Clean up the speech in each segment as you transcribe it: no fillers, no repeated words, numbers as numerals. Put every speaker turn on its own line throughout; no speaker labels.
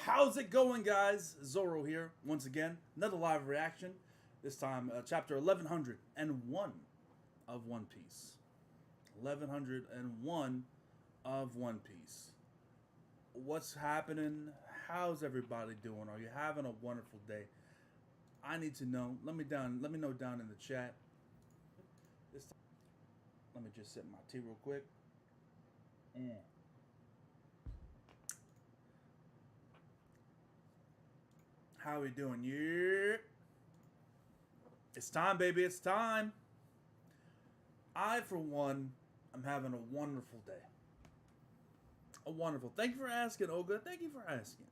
How's it going, guys? Zoro here, once again. Another live reaction. This time, chapter 1101 of One Piece. 1101 of One Piece. What's happening? How's everybody doing? Are you having a wonderful day? I need to know. Let me know down in the chat. This time, let me just sip my tea real quick. How we doing? Yeah. It's time, baby. It's time. I, for one, am having a wonderful day. A wonderful. Thank you for asking, Olga. Thank you for asking.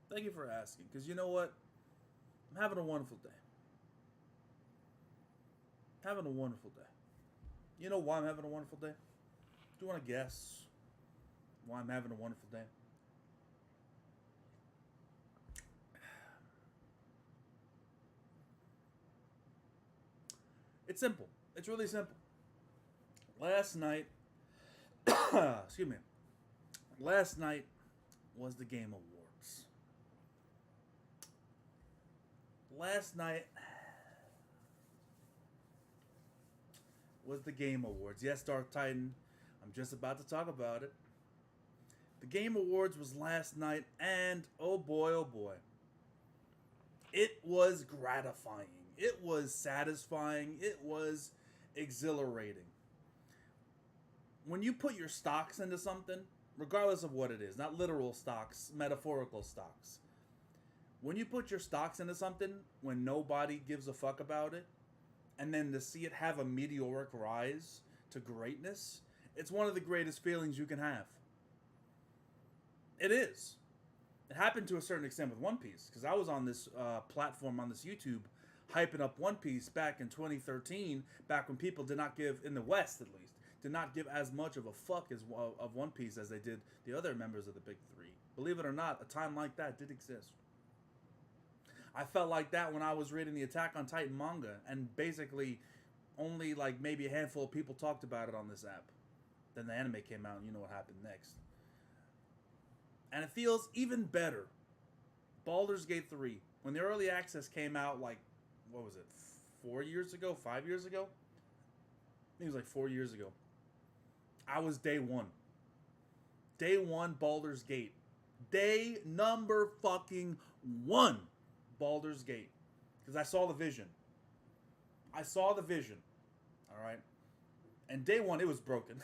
Thank you for asking. Because you know what? I'm having a wonderful day. Having a wonderful day. You know why I'm having a wonderful day? Do you want to guess why I'm having a wonderful day? It's simple. It's really simple. Last night, excuse me. Last night was the Game Awards. Last night was the Game Awards. Yes, Dark Titan. I'm just about to talk about it. The Game Awards was last night, and oh boy, it was gratifying. It was satisfying. It was exhilarating. When you put your stocks into something, regardless of what it is, not literal stocks, metaphorical stocks. When you put your stocks into something when nobody gives a fuck about it, and then to see it have a meteoric rise to greatness, it's one of the greatest feelings you can have. It is. It happened to a certain extent with One Piece, because I was on this platform, on this YouTube, hyping up One Piece back in 2013, back when people did not give, in the West at least, did not give as much of a fuck of One Piece as they did the other members of the Big Three. Believe it or not, a time like that did exist. I felt like that when I was reading the Attack on Titan manga, and basically only like maybe a handful of people talked about it on this app. Then the anime came out, and you know what happened next. And it feels even better. Baldur's Gate 3. When the early access came out, like, what was it, 4 years ago? 5 years ago? I think it was like 4 years ago. I was day one. Day one, Baldur's Gate. Day number fucking one, Baldur's Gate. Because I saw the vision. I saw the vision. Alright? And day one, it was broken.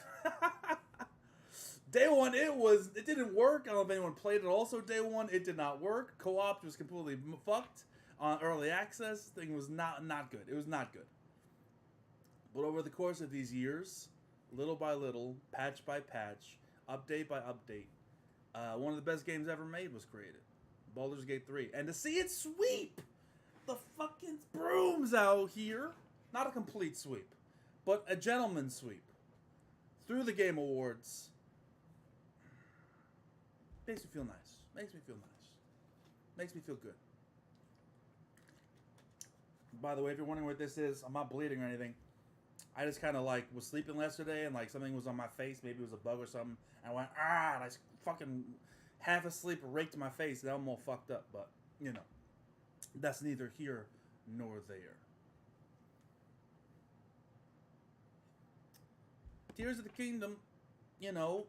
Day one, it didn't work. I don't know if anyone played it also day one. It did not work. Co-op was completely fucked. On early access, thing was not good. It was not good. But over the course of these years, little by little, patch by patch, update by update, one of the best games ever made was created. Baldur's Gate 3. And to see it sweep the fucking brooms out here, not a complete sweep, but a gentleman's sweep, through the Game Awards, makes me feel nice. Makes me feel nice. Makes me feel good. By the way, if you're wondering what this is, I'm not bleeding or anything. I just kind of like was sleeping yesterday and like something was on my face. Maybe it was a bug or something. And I went, and I fucking half asleep raked my face. And I'm all fucked up. But, you know, that's neither here nor there. Tears of the Kingdom, you know,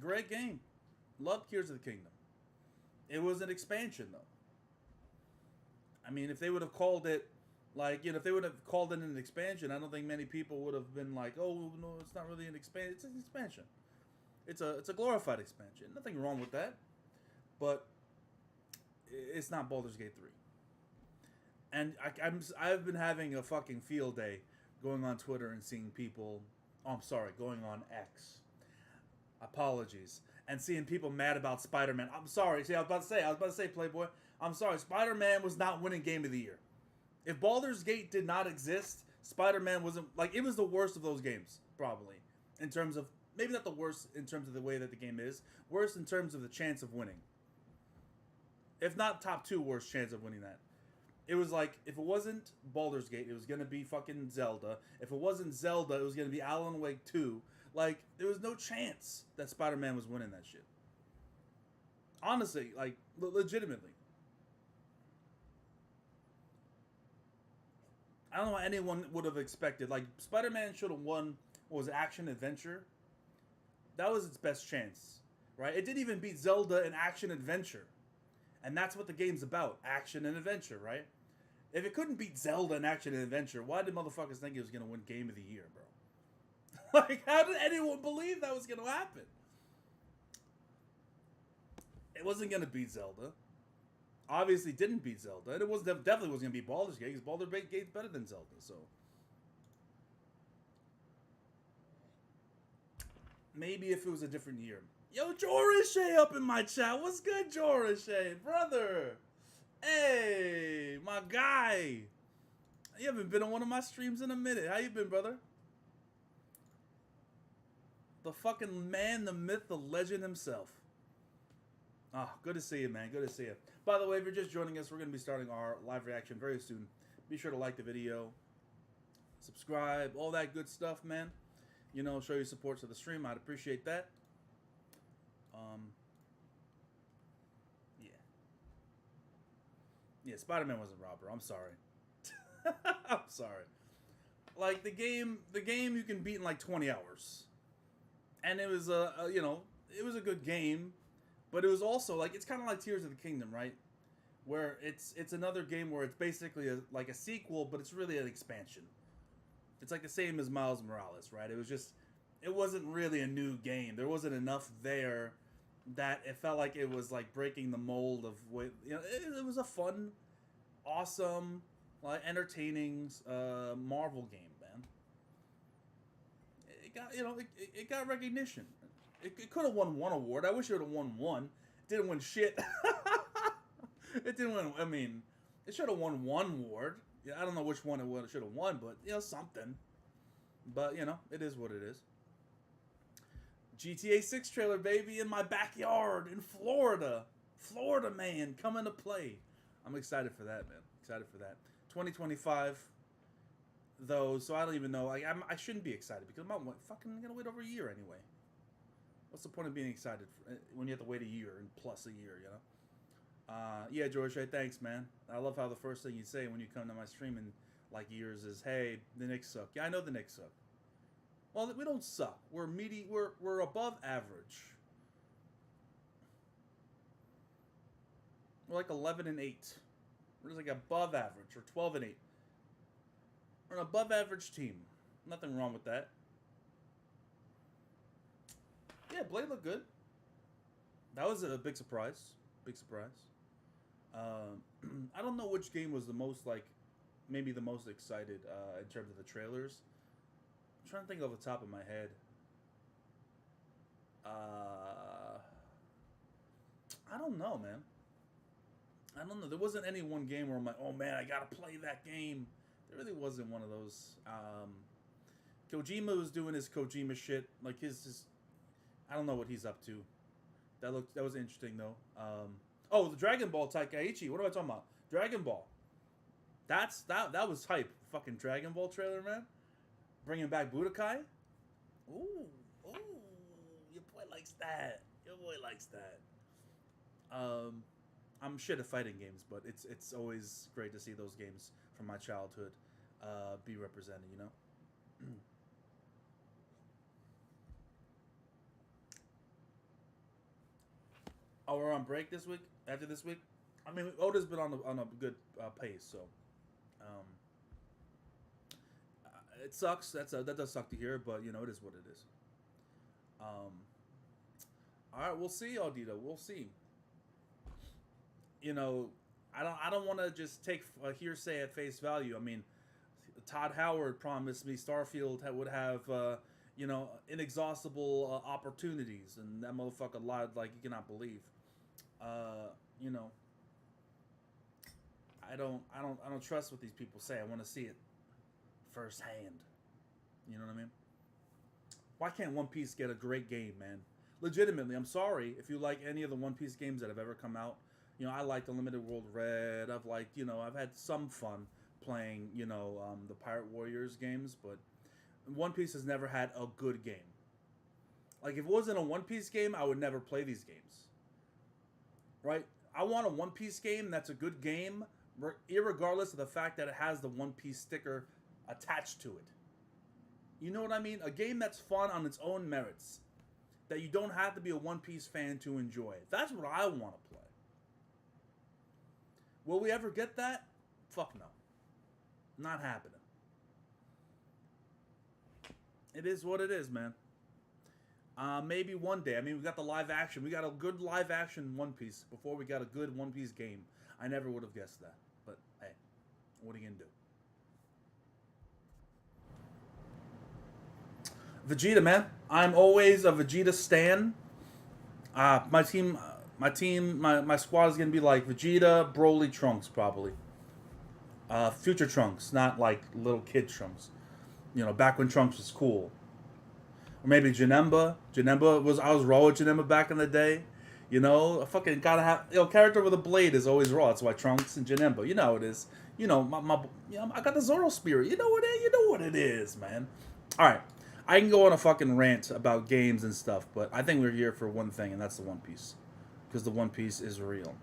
great game. Loved Tears of the Kingdom. It was an expansion, though. I mean, if they would have called it, like, you know, if they would have called it an expansion, I don't think many people would have been like, oh, no, it's not really an expansion. It's an expansion. It's a glorified expansion. Nothing wrong with that. But it's not Baldur's Gate 3. And I've been having a fucking field day going on Twitter and seeing people, going on X. Apologies. And seeing people mad about Spider-Man. I'm sorry. See, I was about to say, Playboy. I'm sorry. Spider-Man was not winning Game of the Year. If Baldur's Gate did not exist, Spider-Man wasn't, like, it was the worst of those games, probably. In terms of, maybe not the worst in terms of the way that the game is. Worst in terms of the chance of winning. If not top 2 worst chance of winning that. It was like, if it wasn't Baldur's Gate, it was going to be fucking Zelda. If it wasn't Zelda, it was going to be Alan Wake 2. Like, there was no chance that Spider-Man was winning that shit. Honestly, like legitimately. I don't know what anyone would have expected. Like Spider-Man should have won. What was it, action adventure? That was its best chance, right? It didn't even beat Zelda in action adventure, and that's what the game's about: action and adventure, right? If it couldn't beat Zelda in action and adventure, why did motherfuckers think it was gonna win Game of the Year, bro? Like, how did anyone believe that was gonna happen? It wasn't gonna beat Zelda. Obviously, didn't beat Zelda, and it was definitely wasn't gonna beat Baldur's Gate because Baldur's Gate's better than Zelda. So maybe if it was a different year. Yo, Jorishay up in my chat. What's good, Jorishay, brother? Hey, my guy. You haven't been on one of my streams in a minute. How you been, brother? The fucking man, the myth, the legend himself. Ah, good to see you, man. Good to see you. By the way, if you're just joining us, we're going to be starting our live reaction very soon. Be sure to like the video, subscribe, all that good stuff, man. You know, show your support to the stream. I'd appreciate that. Yeah. Yeah, Spider-Man wasn't robber. I'm sorry. I'm sorry. Like the game you can beat in like 20 hours. And it was you know, it was a good game, but it was also like it's kind of like Tears of the Kingdom, right? Where it's another game where it's basically like a sequel, but it's really an expansion. It's like the same as Miles Morales, right? It wasn't really a new game. There wasn't enough there that it felt like it was like breaking the mold of what, you know. It was a fun, awesome, like entertaining Marvel game, man. It got, you know, it got recognition. It could have won one award. I wish it would have won one. It didn't win shit. It didn't win. I mean, it should have won one award. Yeah, I don't know which one it should have won, but you know, something. But you know, it is what it is. GTA 6 trailer, baby, in my backyard in Florida. Florida man coming to play. I'm excited for that, man. Excited for that. 2025, though, so I don't even know. Like, I shouldn't be excited because I'm fucking gonna wait over a year anyway. What's the point of being excited when you have to wait a year and plus a year, you know? Yeah, George, hey, thanks, man. I love how the first thing you say when you come to my stream in like years is, "Hey, the Knicks suck." Yeah, I know the Knicks suck. Well, we don't suck. We're we're above average. We're like 11-8. We're just like above average, or 12-8. We're an above average team. Nothing wrong with that. Yeah, Blade looked good. That was a big surprise. Big surprise. I don't know which game was the most, like, maybe the most excited in terms of the trailers. I'm trying to think off the top of my head. I don't know, man. I don't know. There wasn't any one game where I'm like, oh man, I gotta play that game. There really wasn't one of those. Kojima was doing his Kojima shit. Like his I don't know what he's up to. That was interesting though. Oh, the Dragon Ball Taikaichi. What am I talking about? Dragon Ball. That was hype. Fucking Dragon Ball trailer, man. Bringing back Budokai. Ooh, your boy likes that. Your boy likes that. I'm shit at fighting games, but it's always great to see those games from my childhood be represented, you know? Oh, we're on break this week? After this week? I mean, Oda's been on a good pace, so it sucks. That does suck to hear, but you know, it is what it is. All right, we'll see, Audito. We'll see. You know, I don't want to just take a hearsay at face value. I mean, Todd Howard promised me Starfield would have you know, inexhaustible opportunities, and that motherfucker lied like you cannot believe. You know, I don't trust what these people say. I want to see it firsthand. You know what I mean? Why can't One Piece get a great game, man? Legitimately, I'm sorry if you like any of the One Piece games that have ever come out. You know, I liked Unlimited World Red. I've liked, you know, I've had some fun playing, you know, the Pirate Warriors games, but One Piece has never had a good game. Like, if it wasn't a One Piece game, I would never play these games. right? I want a One Piece game that's a good game, irregardless of the fact that it has the One Piece sticker attached to it. You know what I mean? A game that's fun on its own merits, that you don't have to be a One Piece fan to enjoy. That's what I want to play. Will we ever get that? Fuck no. Not happening. It is what it is, man. Maybe one day. I mean, we got the live action. We got a good live action One Piece before we got a good One Piece game. I never would have guessed that. But, hey, what are you going to do? Vegeta, man. I'm always a Vegeta stan. My squad is going to be like Vegeta, Broly, Trunks, probably. Future Trunks, not like little kid Trunks. You know, back when Trunks was cool. Or maybe Janemba. I was raw with Janemba back in the day. You know, I fucking gotta have, character with a blade is always raw. That's why Trunks and Janemba. You know how it is. You know, I got the Zoro spirit. You know what it is, man. All right, I can go on a fucking rant about games and stuff, but I think we're here for one thing, and that's the One Piece, because the One Piece is real.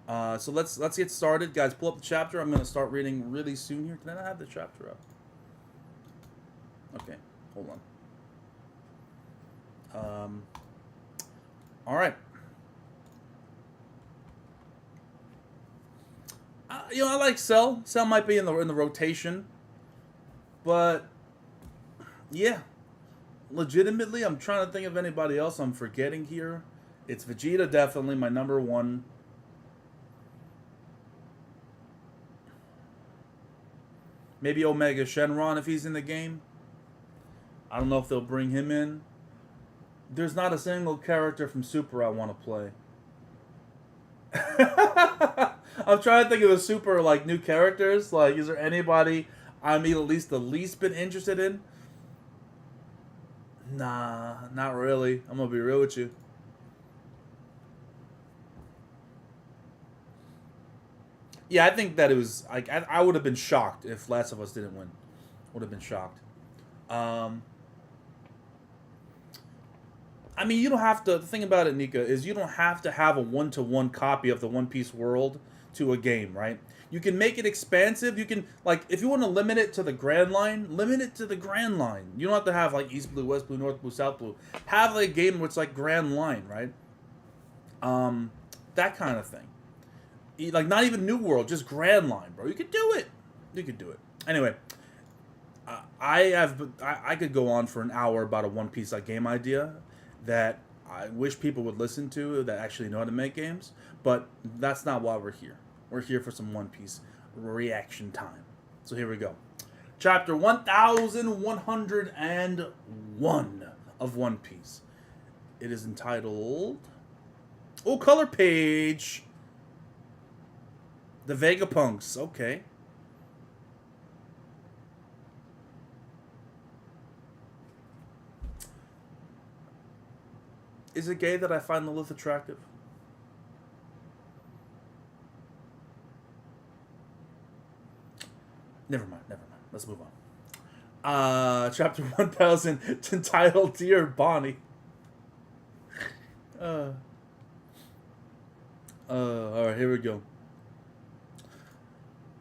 So let's get started, guys. Pull up the chapter. I'm gonna start reading really soon here. Can I not have the chapter up? Okay, hold on. All right. I like Cell. Cell might be in the rotation, but yeah, legitimately, I'm trying to think of anybody else I'm forgetting here. It's Vegeta, definitely my number one. Maybe Omega Shenron if he's in the game. I don't know if they'll bring him in. There's not a single character from Super I want to play. I'm trying to think of the Super like new characters. Like, is there anybody I'm at least the least been interested in? Nah, not really. I'm gonna be real with you. Yeah, I think that it was like I would have been shocked if Last of Us didn't win. Would have been shocked. I mean, you don't have to. The thing about it, Nika, is you don't have to have a one-to-one copy of the One Piece world to a game, right? You can make it expansive. You can, like, if you want to limit it to the Grand Line, limit it to the Grand Line. You don't have to have, like, East Blue, West Blue, North Blue, South Blue. Have, like, a game where it's, like, Grand Line, right? That kind of thing. Like, not even New World, just Grand Line, bro. You could do it. You could do it. Anyway, I could go on for an hour about a One Piece, like, game idea that I wish people would listen to that actually know how to make games, but that's not why we're here. We're here for some One Piece reaction time. So here we go. Chapter 1101 of One Piece. It is entitled... Oh, color page! The Vegapunks. Okay. Is it gay that I find Lilith attractive? Never mind. Let's move on. Chapter 1000, entitled Dear Bonney. Alright, here we go.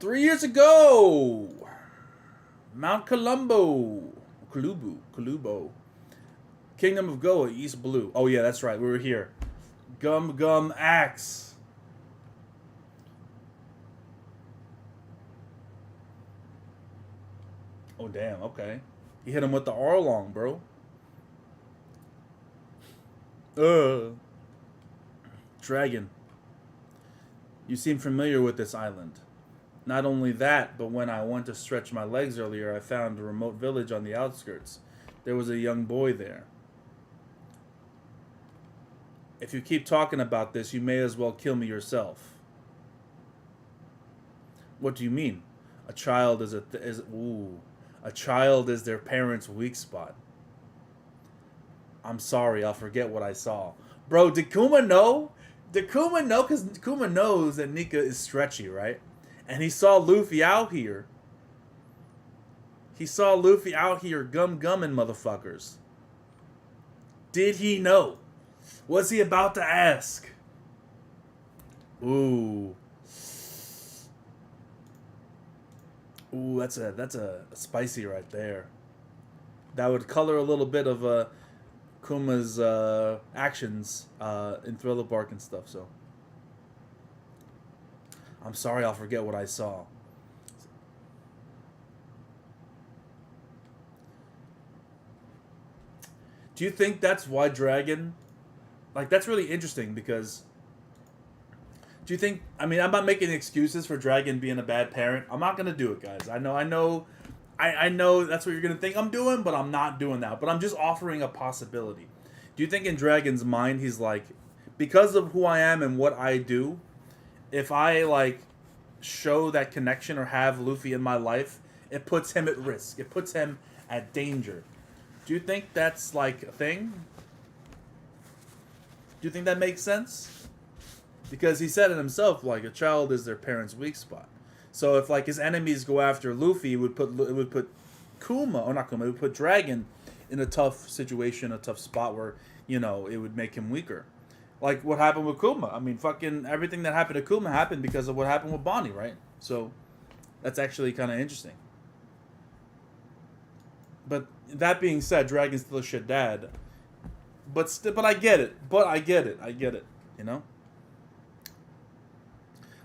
3 years ago! Mount Colubo. Kingdom of Goa, East Blue. Oh yeah, that's right. We were here. Gum Axe. Oh damn. Okay. He hit him with the Arlong, bro. Dragon. You seem familiar with this island. Not only that, but when I went to stretch my legs earlier, I found a remote village on the outskirts. There was a young boy there. If you keep talking about this, you may as well kill me yourself. What do you mean? A child is a child is their parents' weak spot. I'm sorry, I'll forget what I saw. Bro, did Kuma know? Did Kuma know? Because Kuma knows that Nika is stretchy, right? And he saw Luffy out here. He saw Luffy out here gumming motherfuckers. Did he know? Was he about to ask? Ooh. Ooh, that's a spicy right there. That would color a little bit of Kuma's actions in Thriller Bark and stuff. So I'm sorry, I'll forget what I saw. Do you think that's why Dragon? Like, that's really interesting because. Do you think? I mean, I'm not making excuses for Dragon being a bad parent. I'm not gonna do it, guys. I know that's what you're gonna think I'm doing, but I'm not doing that. But I'm just offering a possibility. Do you think in Dragon's mind he's like, because of who I am and what I do, if I like show that connection or have Luffy in my life, it puts him at risk. It puts him at danger. Do you think that's like a thing? Do you think that makes sense? Because he said it himself, like a child is their parents' weak spot. So if like his enemies go after Luffy, it would put Kuma, or not Kuma, it would put Dragon in a tough situation, a tough spot where it would make him weaker. Like what happened with Kuma. I mean, fucking everything that happened to Kuma happened because of what happened with Bonney, right? So that's actually kind of interesting. But that being said, Dragon's still a shit dad. But I get it. But I get it. I get it. You know.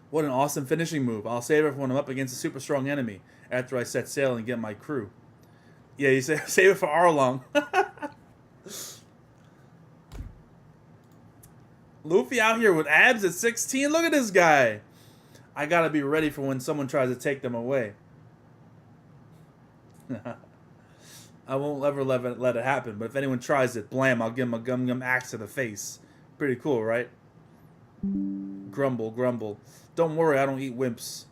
What an awesome finishing move. I'll save it when I'm up against a super strong enemy after I set sail and get my crew. Yeah, you say save it for Arlong. Luffy out here with abs at 16. Look at this guy. I gotta be ready for when someone tries to take them away. I won't ever let it happen, but if anyone tries it, blam, I'll give him a gum axe to the face. Pretty cool, right? Grumble, grumble. Don't worry, I don't eat wimps.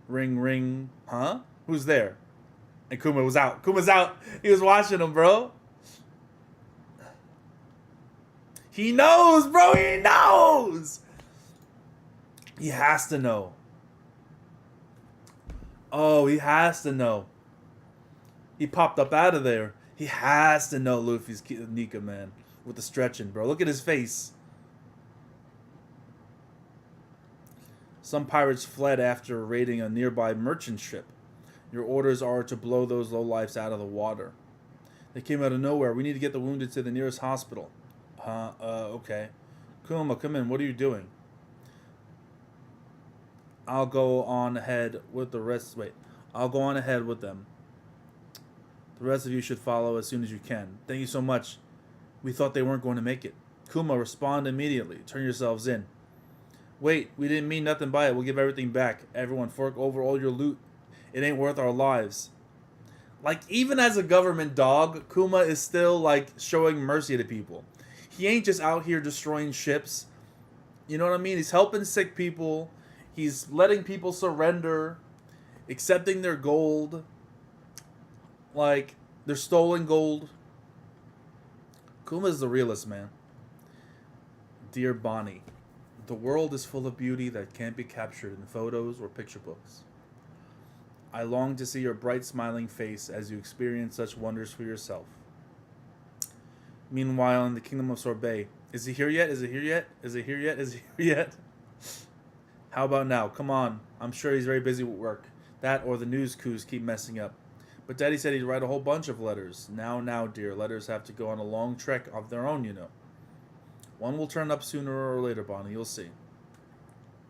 Ring, ring. Huh? Who's there? And Kuma was out. Kuma's out. He was watching him, bro. He knows, bro. He knows. He has to know. Oh, he has to know. He popped up out of there. He has to know Luffy's Nika, man. With the stretching, bro. Look at his face. Some pirates fled after raiding a nearby merchant ship. Your orders are to blow those lowlifes out of the water. They came out of nowhere. We need to get the wounded to the nearest hospital. Okay. Kuma, come in. What are you doing? I'll go on ahead with the rest. Wait. I'll go on ahead with them. The rest of you should follow as soon as you can. Thank you so much. We thought they weren't going to make it. Kuma, respond immediately. Turn yourselves in. Wait, we didn't mean nothing by it. We'll give everything back. Everyone, fork over all your loot. It ain't worth our lives. Like, even as a government dog, Kuma is still, like, showing mercy to people. He ain't just out here destroying ships. You know what I mean? He's helping sick people. He's letting people surrender. Accepting their gold. Like, their stolen gold. Kuma's the realest, man. Dear Bonney, the world is full of beauty that can't be captured in photos or picture books. I long to see your bright smiling face as you experience such wonders for yourself. Meanwhile, in the kingdom of Sorbet, is he here yet? Is he here yet? Is he here yet? Is he here yet? How about now? Come on. I'm sure he's very busy with work. That or the news coups keep messing up. But Daddy said he'd write a whole bunch of letters. Now, dear. Letters have to go on a long trek of their own, you know. One will turn up sooner or later, Bonnie. You'll see.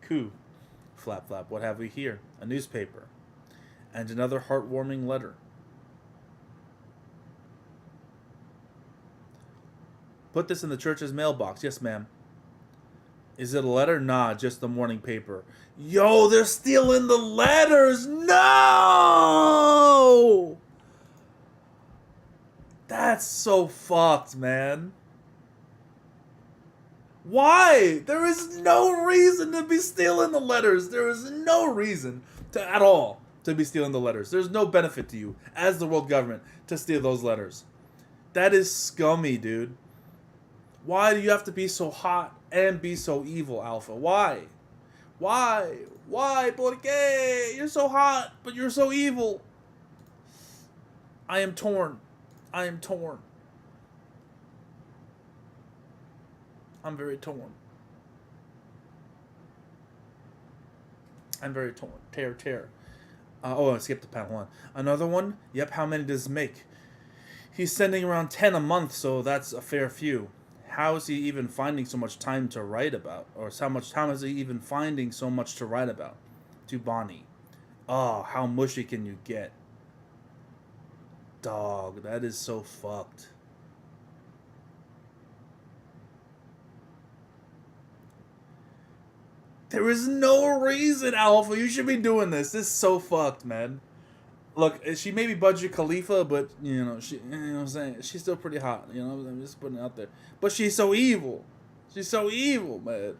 Coup. Flap, flap. What have we here? A newspaper. And another heartwarming letter. Put this in the church's mailbox. Yes, ma'am. Is it a letter? Nah, just the morning paper. Yo, they're stealing the letters! No! That's so fucked, man. Why? There is no reason to be stealing the letters. There is no reason at all to be stealing the letters. There's no benefit to you as the world government to steal those letters. That is scummy, dude. Why do you have to be so hot and be so evil, Alpha? Why? Why? Why? ¿Por qué? You're so hot, but you're so evil. I am torn. I am torn. I'm very torn. I'm very torn. Tear. I skipped the panel one. Another one? Yep, how many does it make? He's sending around 10 a month, so that's a fair few. How is he even finding so much time to write about? Or how much time is he even finding so much to write about? To Bonney. Oh, how mushy can you get? Dog, that is so fucked. There is no reason, Alpha. You should be doing this. This is so fucked, man. Look, she may be Budget Khalifa, but you know, you know what I'm saying? She's still pretty hot. You know, I'm just putting it out there. But she's so evil. She's so evil, man.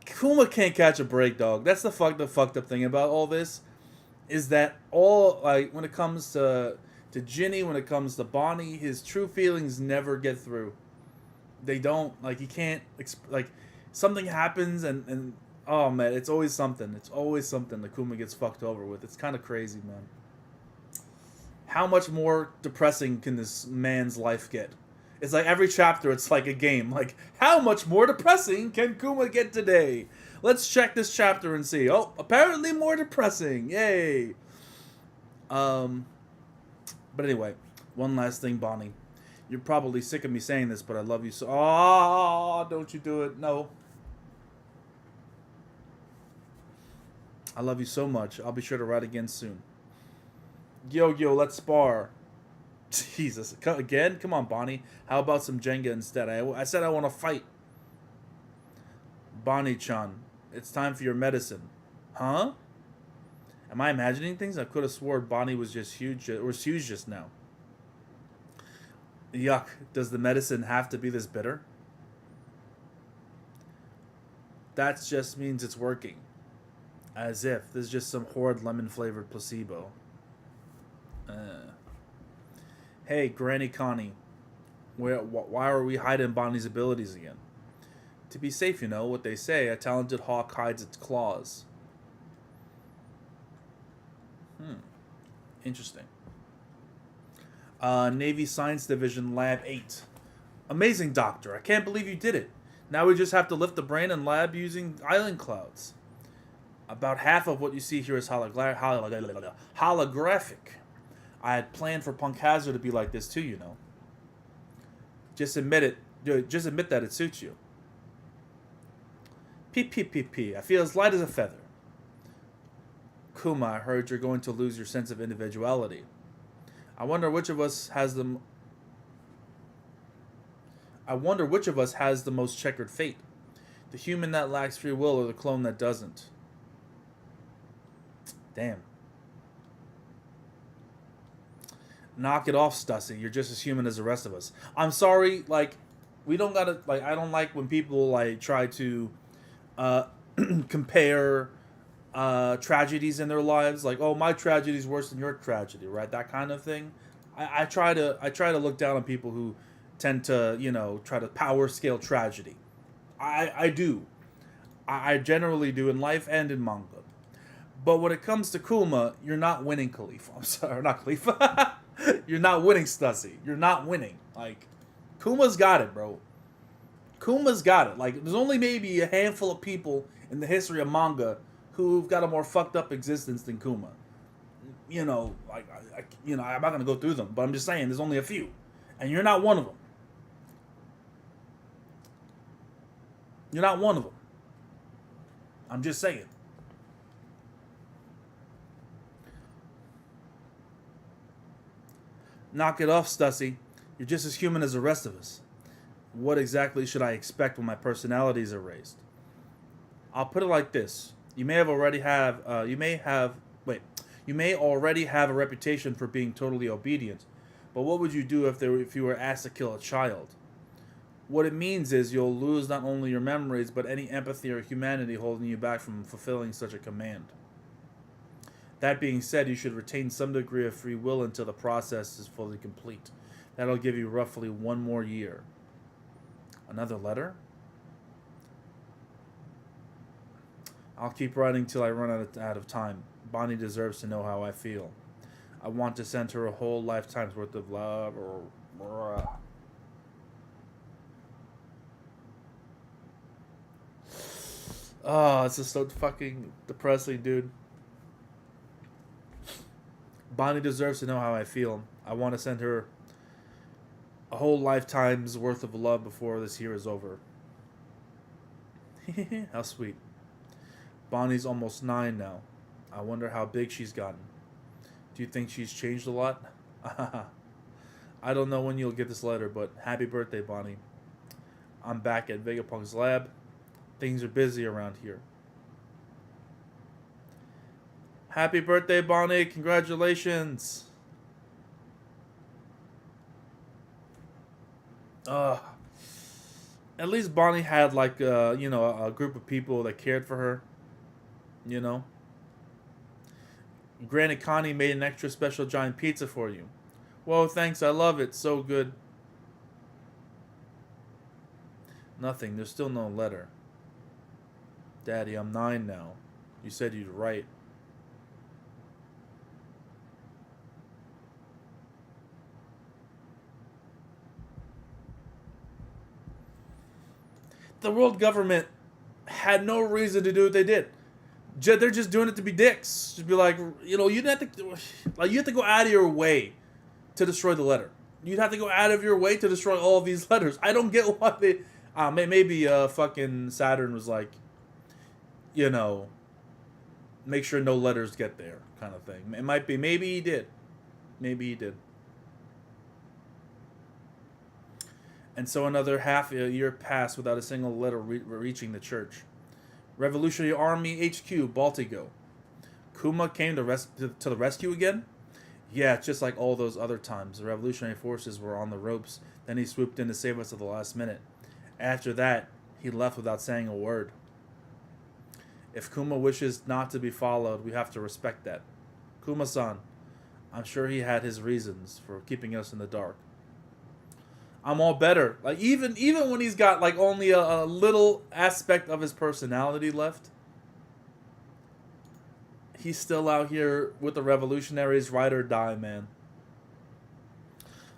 Kuma can't catch a break, dog. That's the fucked up thing about all this, is that all like when it comes to Ginny, when it comes to Bonney, his true feelings never get through. They don't. Like he can't like something happens and oh man, it's always something. It's always something that Kuma gets fucked over with. It's kind of crazy, man. How much more depressing can this man's life get? It's like every chapter, it's like a game. Like, how much more depressing can Kuma get today? Let's check this chapter and see. Oh, apparently more depressing. Yay. But anyway, one last thing, Bonney. You're probably sick of me saying this, but I love you so. Oh, don't you do it. No. I love you so much. I'll be sure to write again soon. Yo, let's spar. Jesus. Again? Come on, Bonney. How about some Jenga instead? I said I want to fight. Bonney-chan, it's time for your medicine. Huh? Am I imagining things? I could have sworn Bonney was just huge, or was huge just now. Yuck. Does the medicine have to be this bitter? That just means it's working. As if. This is just some horrid lemon-flavored placebo. Hey, Granny Connie. Why are we hiding Bonnie's abilities again? To be safe, you know, what they say, a talented hawk hides its claws. Interesting. Navy Science Division, Lab 8. Amazing, Doctor. I can't believe you did it. Now we just have to lift the brain and lab using island clouds. About half of what you see here is holographic. I had planned for Punk Hazard to be like this too, you know. Just admit it. Just admit that it suits you. P. I feel as light as a feather. Kuma, I heard you're going to lose your sense of individuality. I wonder which of us has the most checkered fate. The human that lacks free will or the clone that doesn't. Damn. Knock it off, Stussy. You're just as human as the rest of us. I'm sorry, like, we don't gotta, like, I don't like when people, like, try to, compare, tragedies in their lives. Like, oh, my tragedy's worse than your tragedy, right? That kind of thing. I try to look down on people who tend to, you know, try to power scale tragedy. I do. I generally do in life and in manga. But when it comes to Kuma, you're not winning, Khalifa. I'm sorry, not Khalifa. You're not winning, Stussy. You're not winning. Like, Kuma's got it, bro. Kuma's got it. Like, there's only maybe a handful of people in the history of manga who've got a more fucked up existence than Kuma. You know, like, I'm not gonna go through them, but I'm just saying, there's only a few, and you're not one of them. You're not one of them. I'm just saying. Knock it off, Stussy. You're just as human as the rest of us. What exactly should I expect when my personality is erased? I'll put it like this: you may already have a reputation for being totally obedient, but what would you do if you were asked to kill a child? What it means is you'll lose not only your memories, but any empathy or humanity holding you back from fulfilling such a command. That being said, you should retain some degree of free will until the process is fully complete. That'll give you roughly 1 more year. Another letter? I'll keep writing till I run out of time. Bonney deserves to know how I feel. I want to send her a whole lifetime's worth of love. Oh, it's just so fucking depressing, dude. Bonnie deserves to know how I feel. I want to send her a whole lifetime's worth of love before this year is over. How sweet. Bonnie's almost 9 now. I wonder how big she's gotten. Do you think she's changed a lot? I don't know when you'll get this letter, but happy birthday, Bonnie. I'm back at Vegapunk's lab. Things are busy around here. Happy birthday, Bonnie. Congratulations. At least Bonnie had like a group of people that cared for her. You know. Granny Connie made an extra special giant pizza for you. Whoa, thanks. I love it. So good. Nothing. There's still no letter. Daddy, I'm 9 now. You said you'd write. The world government had no reason to do what they did. They're just doing it to be dicks. Just be like, you didn't have to, like, you have to go out of your way to destroy the letter. You'd have to go out of your way to destroy all of these letters. I don't get why they. Maybe fucking Saturn was like, make sure no letters get there, kind of thing. It might be. Maybe he did. And so another half a year passed without a single letter reaching the church. Revolutionary Army HQ, Baltigo. Kuma came to the rescue again? Yeah, just like all those other times. The revolutionary forces were on the ropes. Then he swooped in to save us at the last minute. After that, he left without saying a word. If Kuma wishes not to be followed, we have to respect that. Kuma-san, I'm sure he had his reasons for keeping us in the dark. I'm all better. Like even when he's got like only a little aspect of his personality left, he's still out here with the revolutionaries, ride or die, man.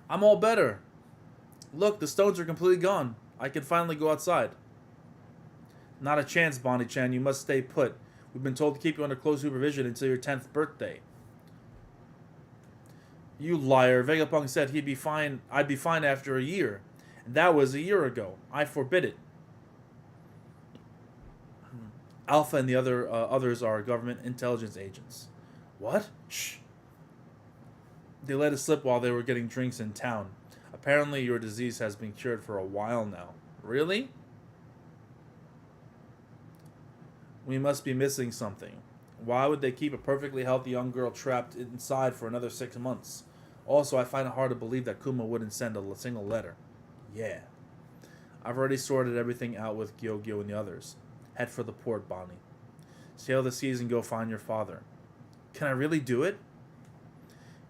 I'm all better. Look, the stones are completely gone. I can finally go outside. Not a chance, Bonnie-chan. You must stay put. We've been told to keep you under close supervision until your 10th birthday. You liar. Vegapunk said I'd be fine after a year. And that was a year ago. I forbid it. Alpha and the others are government intelligence agents. What? Shh. They let it slip while they were getting drinks in town. Apparently your disease has been cured for a while now. Really? We must be missing something. Why would they keep a perfectly healthy young girl trapped inside for another 6 months? Also, I find it hard to believe that Kuma wouldn't send a single letter. Yeah. I've already sorted everything out with Gyogyo and the others. Head for the port, Bonnie. Sail the seas and go find your father. Can I really do it?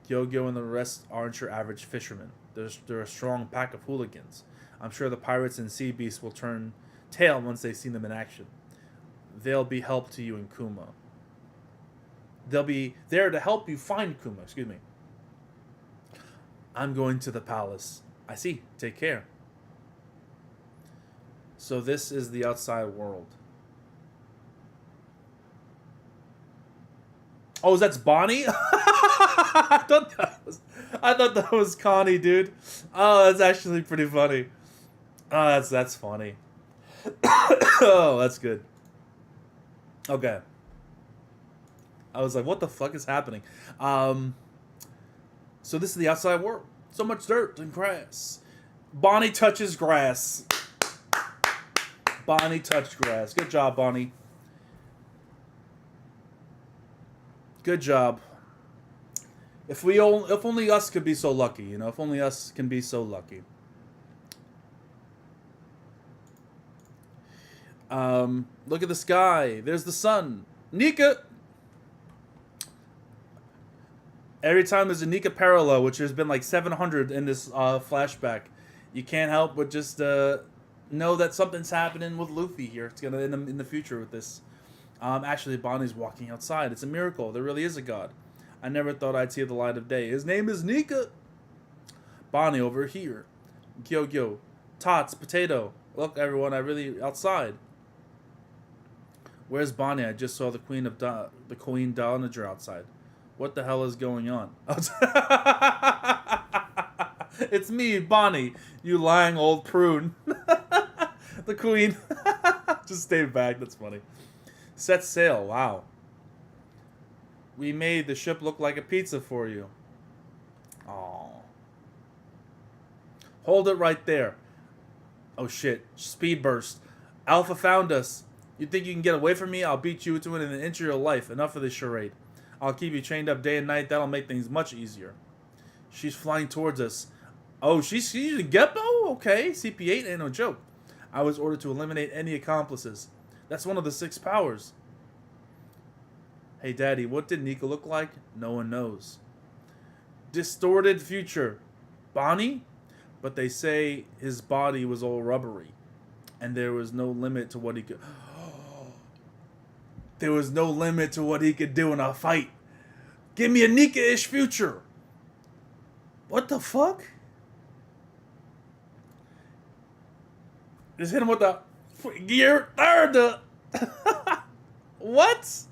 Gyogyo and the rest aren't your average fishermen. They're a strong pack of hooligans. I'm sure the pirates and sea beasts will turn tail once they see them in action. They'll be help to you and Kuma. They'll be there to help you find Kuma. Excuse me. I'm going to the palace. I see. Take care. So this is the outside world. Oh, that's Bonnie? I thought that was Connie, dude. Oh, that's actually pretty funny. Oh, that's funny. Oh, that's good. Okay. I was like, what the fuck is happening? So this is the outside world. So much dirt and grass. Bonnie touches grass. Bonnie touched grass. Good job, Bonnie. Good job. If only us could be so lucky, if only us can be so lucky. Look at the sky. There's the sun. Nika! Every time there's a Nika parallel, which there's been like 700 in this flashback, you can't help but just know that something's happening with Luffy here. It's gonna in the future with this. Actually, Bonnie's walking outside. It's a miracle. There really is a god. I never thought I'd see the light of day. His name is Nika. Bonnie over here. Gyogyo. Tots. Potato. Look, everyone, I really outside. Where's Bonnie? I just saw the Queen Dowager outside. What the hell is going on? It's me, Bonnie. You lying old prune. The Queen. Just stay back. That's funny. Set sail. Wow. We made the ship look like a pizza for you. Oh. Hold it right there. Oh shit. Speed burst. Alpha found us. You think you can get away from me? I'll beat you to it in an inch of your life. Enough of this charade. I'll keep you chained up day and night. That'll make things much easier. She's flying towards us. Oh, she's a Geppo? Okay. CP8 ain't no joke. I was ordered to eliminate any accomplices. That's one of the 6 powers. Hey, Daddy, what did Nika look like? No one knows. Distorted future. Bonney? But they say his body was all rubbery. And there was no limit to what he could... There was no limit to what he could do in a fight. Give me a Nika-ish future. What the fuck? Just hit him with the... Gear third. What?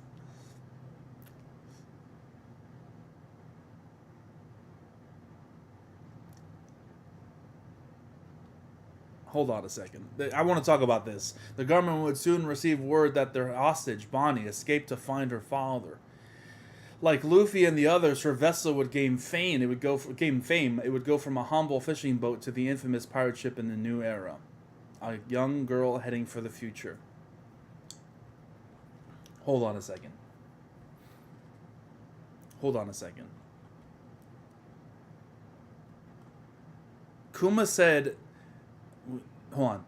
Hold on a second. I want to talk about this. The government would soon receive word that their hostage, Bonnie, escaped to find her father. Like Luffy and the others, her vessel would gain fame. It would go from a humble fishing boat to the infamous pirate ship in the new era. A young girl heading for the future. Hold on a second. Kuma said... Hold on.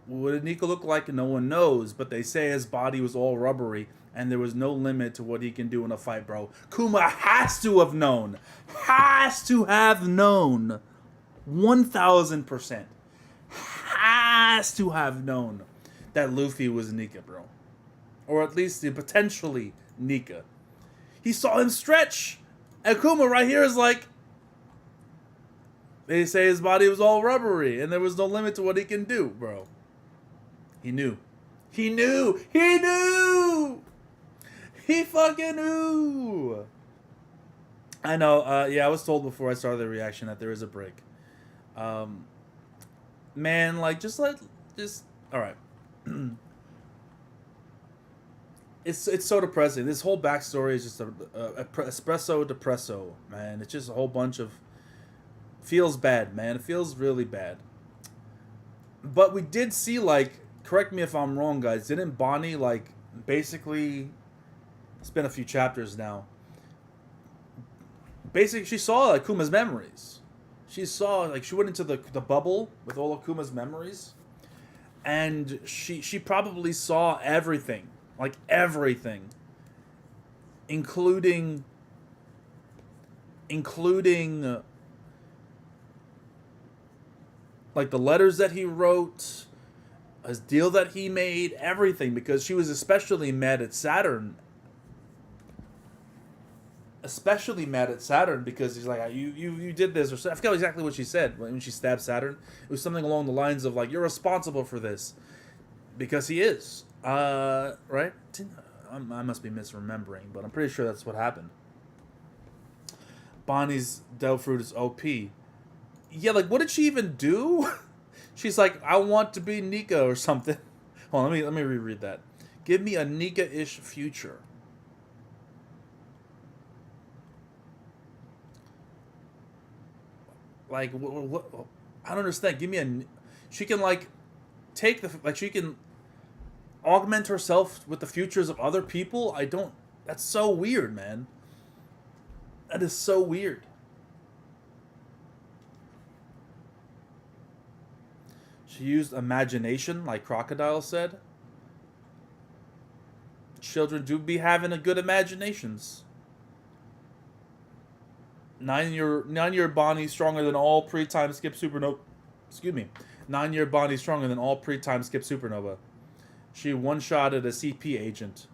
What did Nika look like? No one knows, but they say his body was all rubbery and there was no limit to what he can do in a fight, bro. Kuma has to have known. 1,000%. Has to have known that Luffy was Nika, bro. Or at least potentially Nika. He saw him stretch. And Kuma right here is like... They say his body was all rubbery and there was no limit to what he can do, bro. He knew. He fucking knew. I know. Yeah, I was told before I started the reaction that there is a break. Man, like, just all right. It's so depressing. This whole backstory is just a espresso depresso, man. It's just a whole bunch of... Feels bad, man. It feels really bad. But we did see, like... Correct me if I'm wrong, guys. Didn't Bonnie, like, basically... It's been a few chapters now. Basically, she saw, like, Kuma's memories. She saw, like, she went into the bubble with all of Kuma's memories. And she probably saw everything. Like, everything. Including like the letters that he wrote, his deal that he made, everything, because she was especially mad at Saturn. Because he's like, you did this, or I forgot exactly what she said when she stabbed Saturn. It was something along the lines of like, you're responsible for this, because he is. Right? I must be misremembering, but I'm pretty sure that's what happened. Bonnie's Devil Fruit is OP. Yeah, like, what did she even do? She's like, I want to be Nika or something. Hold on, let me reread that. Give me a Nika-ish future. Like, what? I don't understand. Give me a... She can, like, take the... Like, she can augment herself with the futures of other people? I don't... That's so weird, man. That is so weird. She used imagination, like Crocodile said. Children do be having a good imaginations. 9-year Bonnie stronger than all pre-time skip supernova. Excuse me. 9-year Bonnie stronger than all pre-time skip supernova. She one-shotted a CP agent.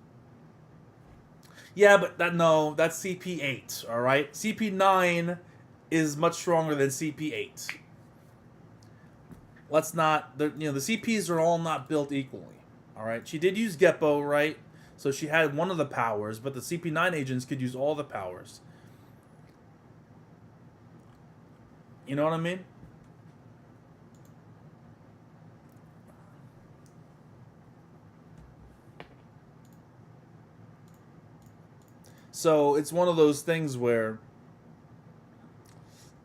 Yeah, but that's CP8, all right? CP9 is much stronger than CP8. Let's not... the CPs are all not built equally, all right? She did use Geppo, right? So she had one of the powers, but the CP9 agents could use all the powers. You know what I mean? So it's one of those things where,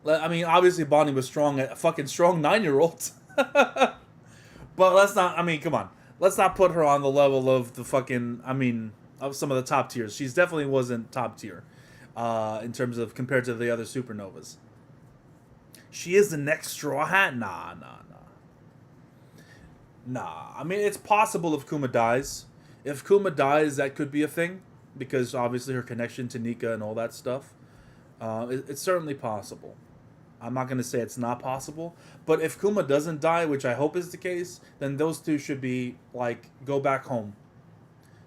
I mean, obviously Bonnie was strong, a fucking strong 9-year-old. But let's not, I mean, come on. Let's not put her on the level of the fucking, I mean, of some of the top tiers. She's definitely wasn't top tier in terms of compared to the other supernovas. She is the next Straw Hat? Nah. I mean, it's possible if Kuma dies. If Kuma dies, that could be a thing. Because obviously her connection to Nika and all that stuff. It's certainly possible. I'm not going to say it's not possible. But if Kuma doesn't die, which I hope is the case, then those two should be, like, go back home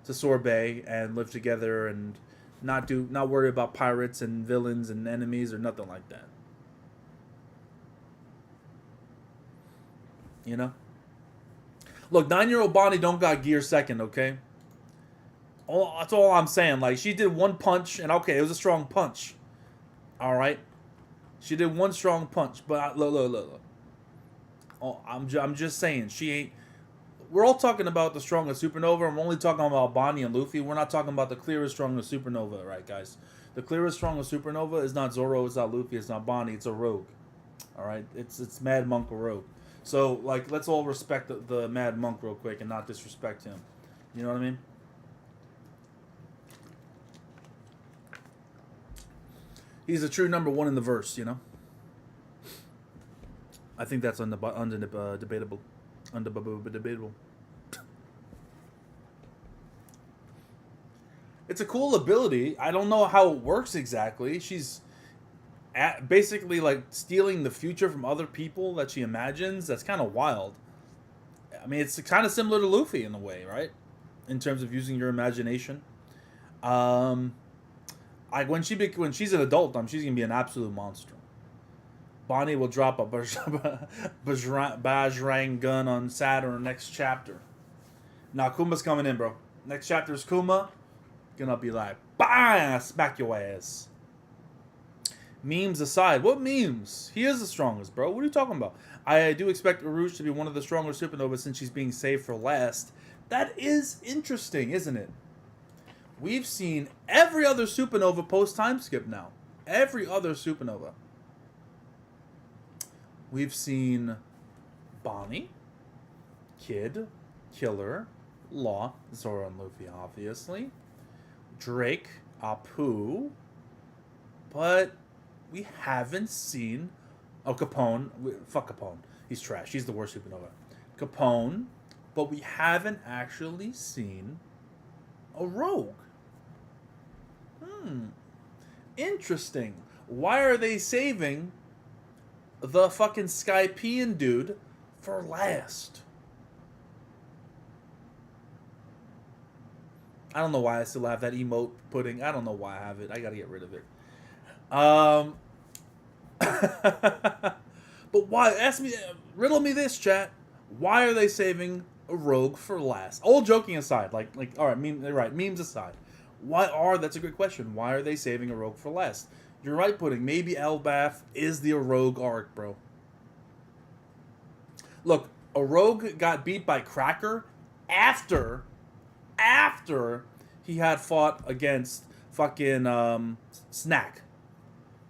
to Sorbet and live together and not worry about pirates and villains and enemies or nothing like that. You know? Look, 9-year-old Bonnie don't got gear second, okay? That's all I'm saying. Like, she did one punch, and okay, it was a strong punch. All right? She did one strong punch, but look. Oh, I'm just saying, she ain't... We're all talking about the strongest supernova. I'm only talking about Bonnie and Luffy. We're not talking about the clearest, strongest supernova, right, guys? The clearest, strongest supernova is not Zoro, it's not Luffy, it's not Bonnie, it's a rogue. All right? It's Mad Monk or Rogue. So, like, let's all respect the Mad Monk real quick and not disrespect him. You know what I mean? He's a true number one in the verse, you know? I think that's debatable. Debatable. It's a cool ability. I don't know how it works exactly. She's basically like stealing the future from other people that she imagines. That's kind of wild. I mean, it's kind of similar to Luffy in a way, right? In terms of using your imagination. When she's an adult, she's gonna be an absolute monster. Bonnie will drop a Bajrang gun on Saturn next chapter. Now Kuma's coming in, bro. Next chapter is Kuma. Gonna be like, bam, smack your ass. Memes aside, what memes? He is the strongest, bro. What are you talking about? I do expect Urush to be one of the stronger supernovas since she's being saved for last. That is interesting, isn't it? We've seen every other supernova post time skip now. Every other supernova. We've seen Bonnie, Kid, Killer, Law, Zoro and Luffy, obviously. Drake, Apu. But we haven't seen... Oh, Capone. Fuck Capone. He's trash. He's the worst supernova. Capone. But we haven't actually seen a rogue. Interesting. Why are they saving the fucking Skypean dude for last? I don't know why I still have that emote pudding. I don't know why I have it. I gotta get rid of it. But why? Riddle me this, chat. Why are they saving a rogue for last? All joking aside, like, all right, memes aside. That's a good question. Why are they saving a rogue for last? You're right, Pudding. Maybe Elbaf is the rogue arc, bro. Look, a rogue got beat by Cracker after he had fought against fucking Snack,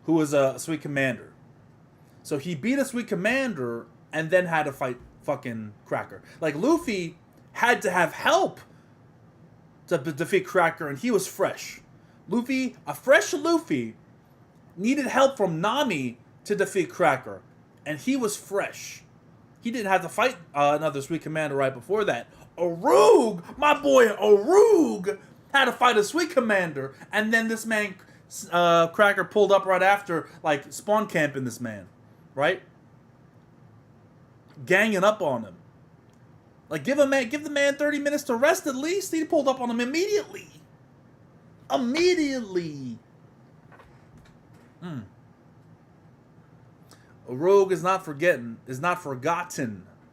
who was a Sweet Commander. So he beat a Sweet Commander and then had to fight fucking Cracker. Like, Luffy had to have help to defeat Cracker, and he was fresh. A fresh Luffy, needed help from Nami to defeat Cracker, and he was fresh. He didn't have to fight another Sweet Commander right before that. Arug, my boy Arug, had to fight a Sweet Commander, and then this man, Cracker, pulled up right after, like, spawn camping this man, right? Ganging up on him. Like, give the man 30 minutes to rest at least. He pulled up on him immediately. Immediately. A rogue is not forgotten.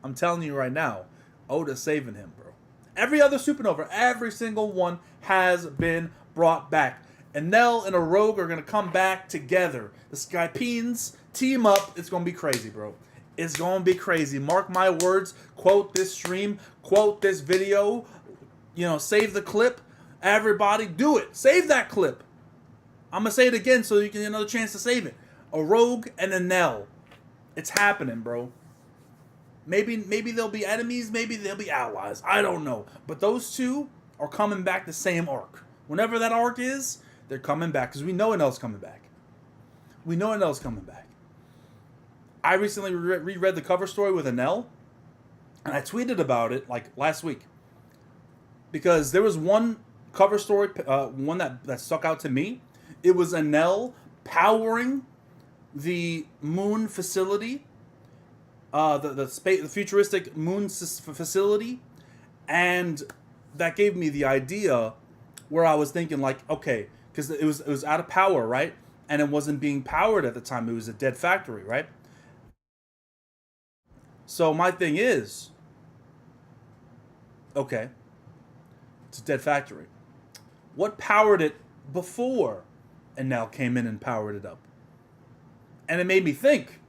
I'm telling you right now. Oda's saving him, bro. Every other supernova, every single one has been brought back. Enel and a rogue are going to come back together. The Skypeans team up. It's going to be crazy, bro. It's going to be crazy. Mark my words. Quote this stream. Quote this video. You know, save the clip. Everybody, do it. Save that clip. I'm going to say it again so you can get another chance to save it. A rogue and Enel. It's happening, bro. Maybe they'll be enemies. Maybe they'll be allies. I don't know. But those two are coming back the same arc. Whenever that arc is, they're coming back. Because we know Enel's coming back. We know Enel's coming back. I recently reread the cover story with Enel. And I tweeted about it like last week. Because there was one cover story, one that stuck out to me. It was Enel powering the moon facility, the futuristic moon facility, and that gave me the idea where I was thinking like, okay, because it was out of power, right? And it wasn't being powered at the time. It was a dead factory, right? So my thing is, okay, it's a dead factory. What powered it before Enel came in and powered it up? And it made me think.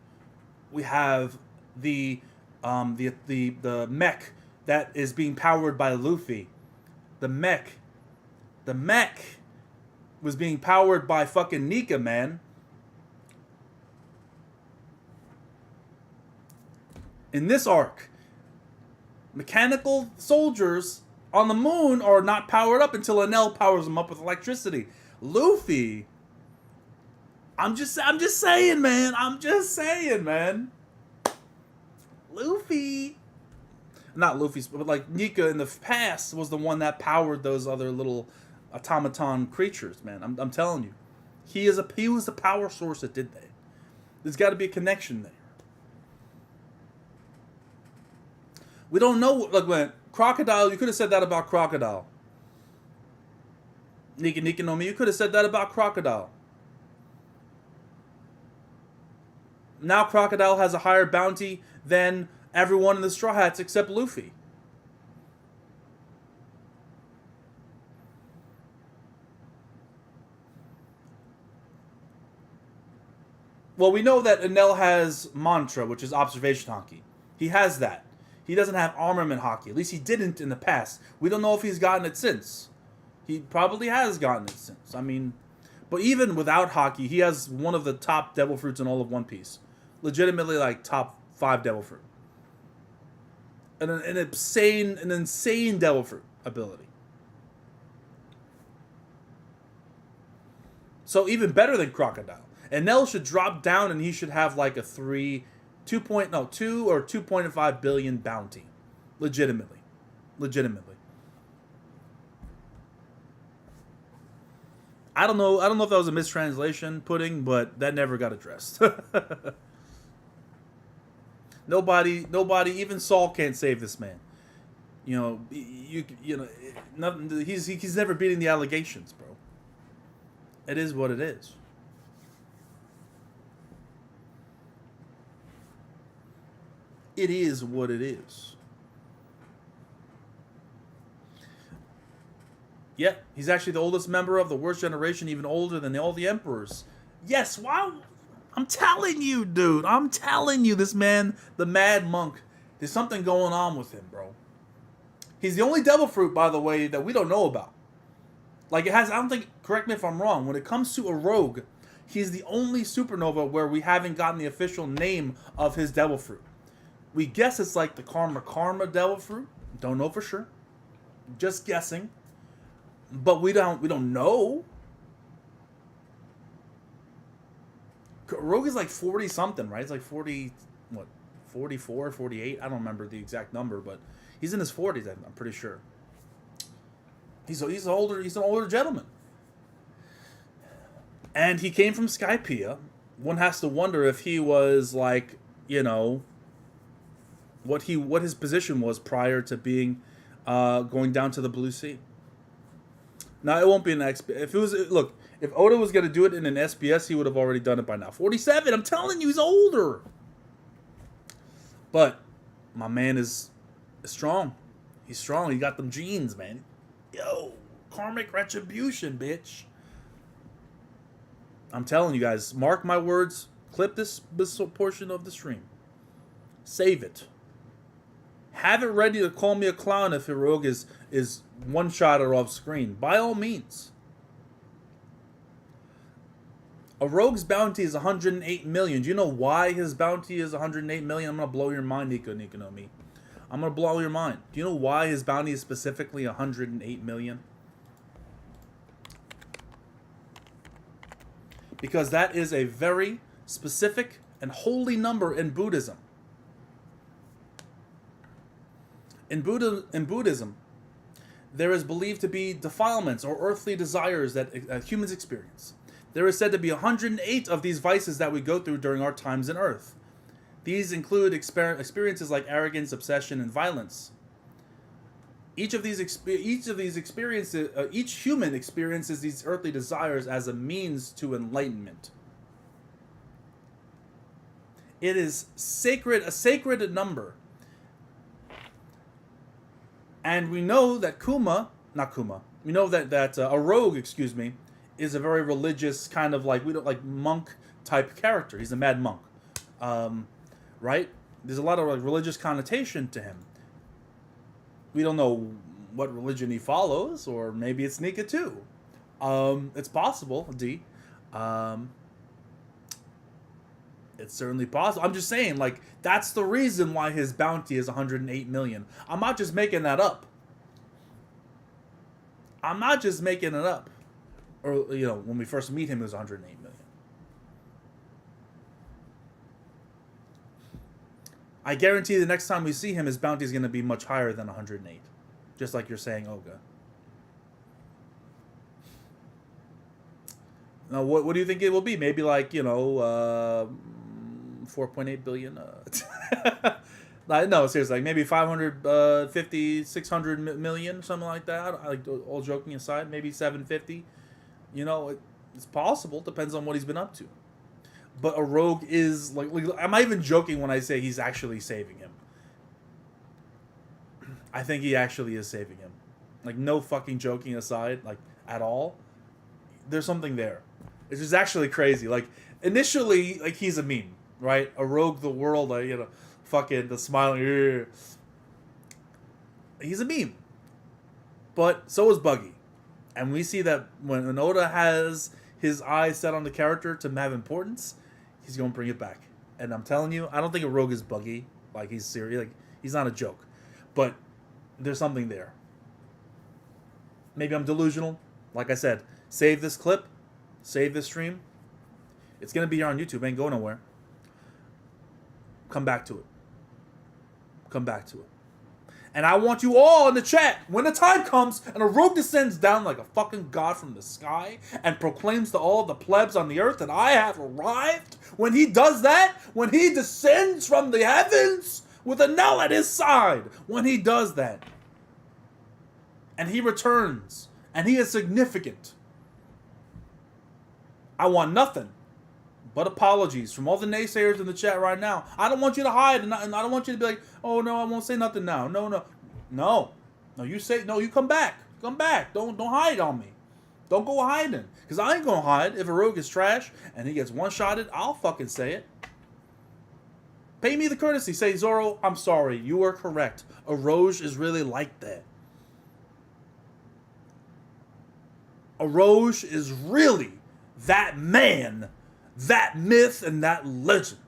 We have the mech that is being powered by Luffy. The mech was being powered by fucking Nika, man. In this arc, mechanical soldiers on the moon are not powered up until Enel powers them up with electricity. Luffy, I'm just saying, man. Luffy, not Luffy, but like Nika in the past was the one that powered those other little automaton creatures, man. I'm telling you, he was the power source that did that. There's got to be a connection there. We don't know. Like when Crocodile, you could have said that about Crocodile. Nika no Mi, you could have said that about Crocodile. Now Crocodile has a higher bounty than everyone in the Straw Hats except Luffy. Well, we know that Enel has Mantra, which is observation haki. He has that. He doesn't have armament haki. At least he didn't in the past. We don't know if he's gotten it since. He probably has gotten it since. I mean, but even without haki, he has one of the top devil fruits in all of One Piece. Legitimately, like, top 5 devil fruit. An insane devil fruit ability. So even better than Crocodile. Enel should drop down and he should have like a 2 or 2.5 billion bounty. Legitimately. I don't know if that was a mistranslation, Pudding, but that never got addressed. Nobody, even Saul can't save this man. You know, nothing. He's never beating the allegations, bro. It is what it is. It is what it is. Yeah, he's actually the oldest member of the worst generation, even older than all the emperors. Yes, wow. I'm telling you, dude. I'm telling you, this man, the Mad Monk, there's something going on with him, bro. He's the only devil fruit, by the way, that we don't know about. Like, I don't think, correct me if I'm wrong, when it comes to a rogue, he's the only supernova where we haven't gotten the official name of his devil fruit. We guess it's like the Karma devil fruit. Don't know for sure. Just guessing. But we don't know. Rogue is like 40 something, right? It's like 40, 44, 48? I don't remember the exact number, but he's in his 40s, I'm pretty sure. He's an older gentleman. And he came from Skypiea. One has to wonder if he was like, you know, what his position was prior to being going down to the Blue Sea. Now, it won't be an if Oda was going to do it in an SBS, he would have already done it by now. 47, I'm telling you, he's older. But my man is strong. He's strong. He got them genes, man. Yo, karmic retribution, bitch. I'm telling you guys, mark my words. Clip this portion of the stream. Save it. Have it ready to call me a clown if your rogue is one shot or off screen. By all means. A rogue's bounty is 108 million. Do you know why his bounty is 108 million? I'm gonna blow your mind, Nico no Mi. I'm gonna blow your mind. Do you know why his bounty is specifically 108 million? Because that is a very specific and holy number in Buddhism. In Buddhism, there is believed to be defilements or earthly desires that humans experience. There is said to be 108 of these vices that we go through during our times in Earth. These include experiences like arrogance, obsession, and violence. Each human experiences these earthly desires as a means to enlightenment. It is a sacred number. And we know that a rogue, is a very religious kind of monk type character. He's a mad monk, right? There's a lot of religious connotation to him. We don't know what religion he follows, or maybe it's Nika too. It's possible, D. It's certainly possible. I'm just saying, that's the reason why his bounty is 108 million. I'm not just making that up. Or, when we first meet him, it was 108 million. I guarantee the next time we see him, his bounty is going to be much higher than 108. Just like you're saying, Olga. Now, what do you think it will be? Maybe 4.8 billion? No, seriously, maybe 550, 600 million, something like that. All joking aside, maybe 750. It's possible. Depends on what he's been up to. But a rogue is I'm not even joking when I say he's actually saving him. I think he actually is saving him. No fucking joking aside, at all. There's something there. It's just actually crazy. Initially, he's a meme, right? A rogue the world, fucking the smiling. He's a meme. But so is Buggy. And we see that when Oda has his eyes set on the character to have importance, he's going to bring it back. And I'm telling you, I don't think a rogue is Buggy. He's serious. He's not a joke. But there's something there. Maybe I'm delusional. Like I said, save this clip. Save this stream. It's going to be here on YouTube. Ain't going nowhere. Come back to it. And I want you all in the chat, when the time comes and a rogue descends down like a fucking god from the sky and proclaims to all the plebs on the earth that I have arrived, when he does that, when he descends from the heavens with a knell at his side, when he does that, and he returns, and he is significant, I want nothing but apologies from all the naysayers in the chat right now. I don't want you to hide, and I don't want you to be like, oh no, I won't say nothing now. No, you come back. Don't hide on me. Don't go hiding. Because I ain't gonna hide. If a rogue is trash and he gets one-shotted, I'll fucking say it. Pay me the courtesy. Say, Zoro, I'm sorry. You are correct. A rogue is really like that. A rogue is really that man, that myth, and that legend.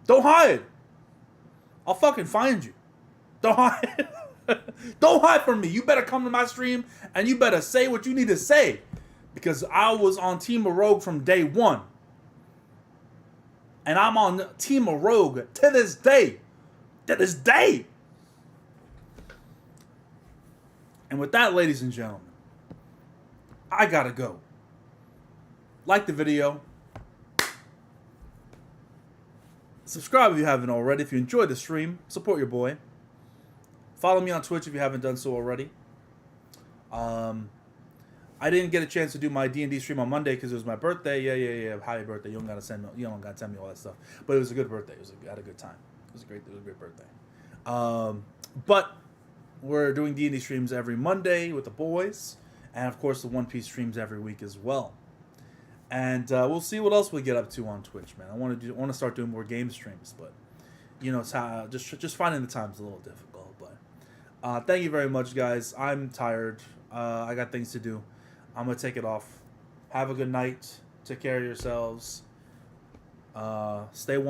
Don't hide. I'll fucking find you. Don't hide. Don't hide from me. You better come to my stream and you better say what you need to say. Because I was on Team Rogue from day one. And I'm on Team Rogue to this day. To this day. And with that, ladies and gentlemen, I gotta go. Like the video. Subscribe if you haven't already. If you enjoyed the stream, support your boy. Follow me on Twitch if you haven't done so already. I didn't get a chance to do my D&D stream on Monday because it was my birthday. Yeah. Happy birthday! You don't gotta send me. You don't gotta tell me all that stuff. But it was a good birthday. I had a good time. It was a great birthday. But we're doing D&D streams every Monday with the boys, and of course the One Piece streams every week as well. And we'll see what else we get up to on Twitch, man. I want to start doing more game streams, but it's how just finding the time's a little difficult. But thank you very much, guys. I'm tired. I got things to do. I'm gonna take it off. Have a good night. Take care of yourselves. Stay one.